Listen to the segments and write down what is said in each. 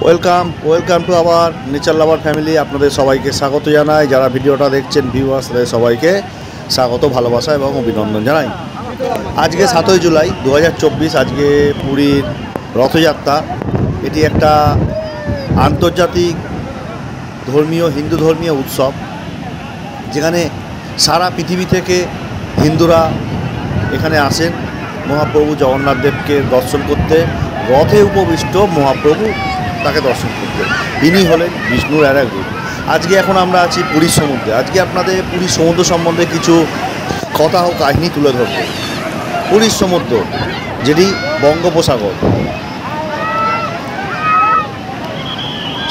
Welcome to our nature lover family. আপনাদের সবাইকে স্বাগত জানাই। যারা ভিডিওটা দেখছেন ভিউয়ার্স, তাদের সবাইকে স্বাগত, ভালোবাসা এবং অভিনন্দন জানাই। আজকে 7ই জুলাই 2024, আজকে পুরীর রথযাত্রা। এটি একটা আন্তর্জাতিক হিন্দু ধর্মীয় উৎসব, যেখানে সারা পৃথিবী থেকে হিন্দুরা এখানে আসেন মহাপ্রভু জগন্নাথ দেবকে দর্শন করতে। রথে উপবিষ্ট মহাপ্রভু তাকে দর্শন করতে। ইনি হলেন বিষ্ণুর আর এক রূপ। আজকে এখন আমরা আছি পুরীর সমুদ্রে। আজকে আপনাদের পুরীর সমুদ্র সম্বন্ধে কিছু কথা ও কাহিনী তুলে ধরব। পুরীর সমুদ্র, যেটি বঙ্গোপসাগর,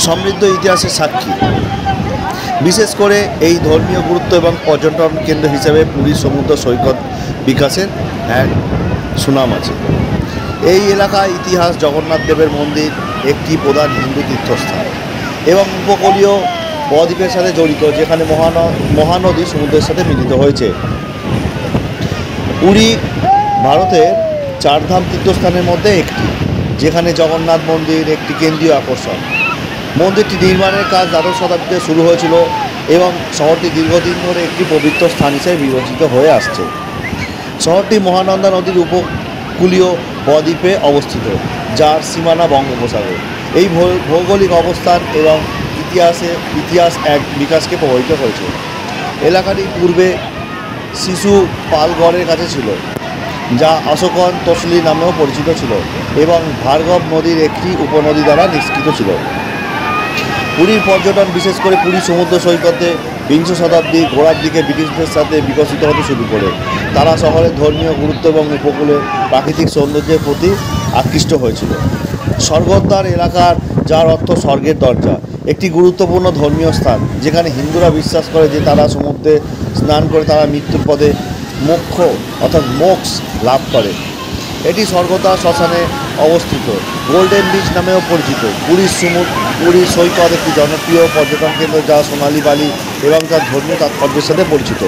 সমৃদ্ধ ইতিহাসের সাক্ষী। বিশেষ করে এই ধর্মীয় গুরুত্ব এবং পর্যটন কেন্দ্র হিসেবে পুরীর সমুদ্র সৈকত বিকাশের এক সুনাম আছে। এই এলাকায় ইতিহাস, জগন্নাথ দেবের মন্দির একটি প্রধান হিন্দু তীর্থস্থান এবং উপকূলীয় বদ্বীপের সাথে জড়িত, যেখানে মহানদী সমুদ্রের সাথে মিলিত হয়েছে। পুরী ভারতের চারধাম তীর্থস্থানের মধ্যে একটি, যেখানে জগন্নাথ মন্দির একটি কেন্দ্রীয় আকর্ষণ। মন্দিরটি নির্মাণের কাজ দ্বাদশ শতাব্দীতে শুরু হয়েছিল এবং শহরটি দীর্ঘদিন ধরে একটি পবিত্র স্থান হিসেবে বিবেচিত হয়ে আসছে। শহরটি মহানন্দা নদীর উপকূলীয় বদ্বীপে অবস্থিত, যার সীমানা বঙ্গোপসাগর। এই ভৌগোলিক অবস্থান এবং ইতিহাস এক বিকাশকে প্রভাবিত করেছে। এলাকাটি পূর্বে শিশুপালগড়ের কাছে ছিল, যা অশোকন তসলি নামেও পরিচিত ছিল এবং ভার্গব নদীর একটি উপনদী দ্বারা নিষ্কৃত ছিল। পুরীর পর্যটন, বিশেষ করে পুরী সমুদ্র সৈকতে বিংশ শতাব্দীর গোড়ার দিকে ব্রিটিশদের সাথে বিকশিত হতে শুরু করে। তারা শহরের ধর্মীয় গুরুত্ব এবং উপকূলের প্রাকৃতিক সৌন্দর্যের প্রতি আকৃষ্ট হয়েছিল। স্বর্গদ্বার এলাকার, যার অর্থ স্বর্গের দরজা, একটি গুরুত্বপূর্ণ ধর্মীয় স্থান, যেখানে হিন্দুরা বিশ্বাস করে যে তারা সমুদ্রে স্নান করে তারা মৃত্যুর পদে মোক্ষ অর্থাৎ মোক্ষ লাভ করে। এটি স্বর্গদ্বার শ্মশানে অবস্থিত, গোল্ডেন বিচ নামেও পরিচিত। পুরীর সৈকত একটি জনপ্রিয় পর্যটন কেন্দ্র, যা সোনালী বালি এবং তার ধর্মীয় তাৎপর্যের সাথে পরিচিত।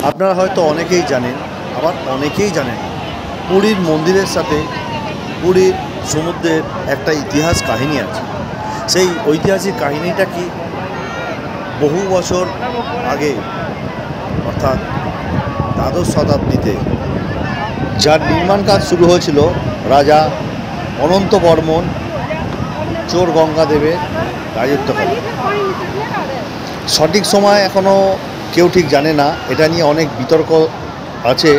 আপনারা হয়তো অনেকেই জানেন, আবার অনেকেই জানেন না, পুরীর মন্দিরের সাথে পুরীর সমুদ্রের একটা ইতিহাস কাহিনী আছে। সেই ঐতিহাসিক কাহিনীটা কি, বহু বছর আগে অর্থাৎ দ্বাদশ শতাব্দীতে যার নির্মাণ কাজ শুরু হয়েছিল রাজা অনন্ত বর্মন চোর গঙ্গাদেবের রাজত্বকালে। সঠিক সময় এখনও কেউ ঠিক জানে না, এটা নিয়ে অনেক বিতর্ক আছে।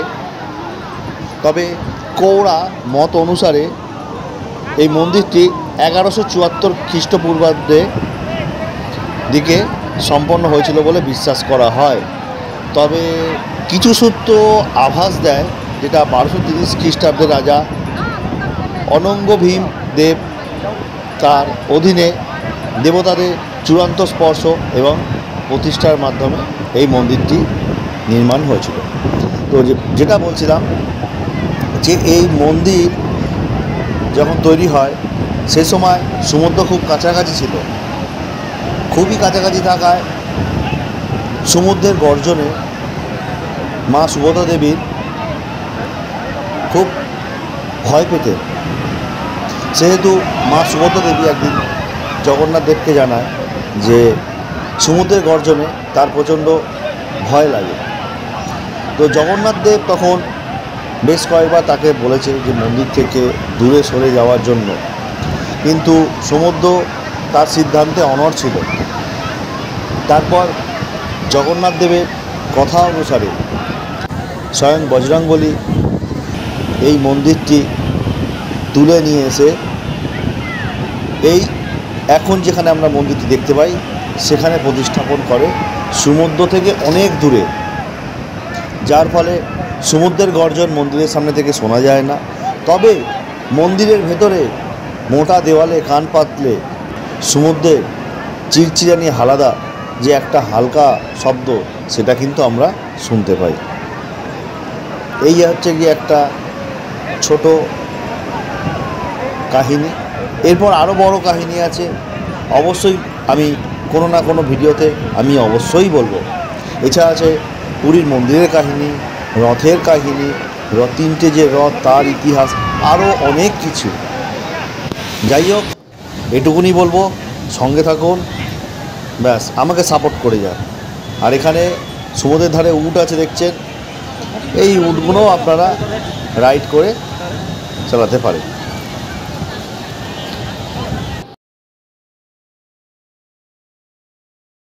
তবে কৌড়া মত অনুসারে এই মন্দিরটি 1174 খ্রিস্টপূর্বাব্দে দিকে সম্পন্ন হয়েছিল বলে বিশ্বাস করা হয়। তবে কিছু সূত্র আভাস দেয়, যেটা 1230 খ্রিস্টাব্দে রাজা অনঙ্গ ভীম দেব তার অধীনে দেবতাদের চূড়ান্ত স্পর্শ এবং প্রতিষ্ঠার মাধ্যমে এই মন্দিরটি নির্মাণ হয়েছিল। তো যেটা বলছিলাম, যে এই মন্দির যখন তৈরি হয় সে সময় সমুদ্র খুব কাছাকাছি ছিল। খুবই কাছাকাছি থাকায় সমুদ্রের গর্জনে মা সুভদ্রা দেবীর খুব ভয় পেতেন। সেহেতু মা সুভদ্রা দেবী একদিন জগন্নাথ দেবকে জানায় যে সমুদ্রের গর্জনে তার প্রচণ্ড ভয় লাগে। তো জগন্নাথ দেব তখন বেশ কয়েকবার তাকে বলেছে যে মন্দির থেকে দূরে সরে যাওয়ার জন্য, কিন্তু সমুদ্র তার সিদ্ধান্তে অনড় ছিল। তারপর জগন্নাথ দেবের কথা অনুসারে স্বয়ং বজরংবলী এই মন্দিরটি তুলে নিয়ে এসে এই এখন যেখানে আমরা মন্দিরটি দেখতে পাই সেখানে প্রতিস্থাপন করে, সমুদ্র থেকে অনেক দূরে, যার ফলে সমুদ্রের গর্জন মন্দিরের সামনে থেকে শোনা যায় না। তবে মন্দিরের ভেতরে মোটা দেওয়ালে কান পাতলে সমুদ্রের চিরচিরানি হালাদা যে একটা হালকা শব্দ, সেটা কিন্তু আমরা শুনতে পাই। এই হচ্ছে গিয়ে একটা ছোট কাহিনী। এরপর আরও বড় কাহিনী আছে, অবশ্যই আমি কোনো না কোনো ভিডিওতে আমি অবশ্যই বলবো। এছাড়া আছে পুরীর মন্দিরের কাহিনী, রথের কাহিনী, তিনটে যে রথ তার ইতিহাস, আরও অনেক কিছু। যাই হোক, এটুকুনি বলবো, সঙ্গে থাকুন, ব্যাস আমাকে সাপোর্ট করে যান। আর এখানে সমুদ্রের ধারে উট আছে দেখছেন, এই উটগুলো আপনারা রাইড করে চালাতে পারেন।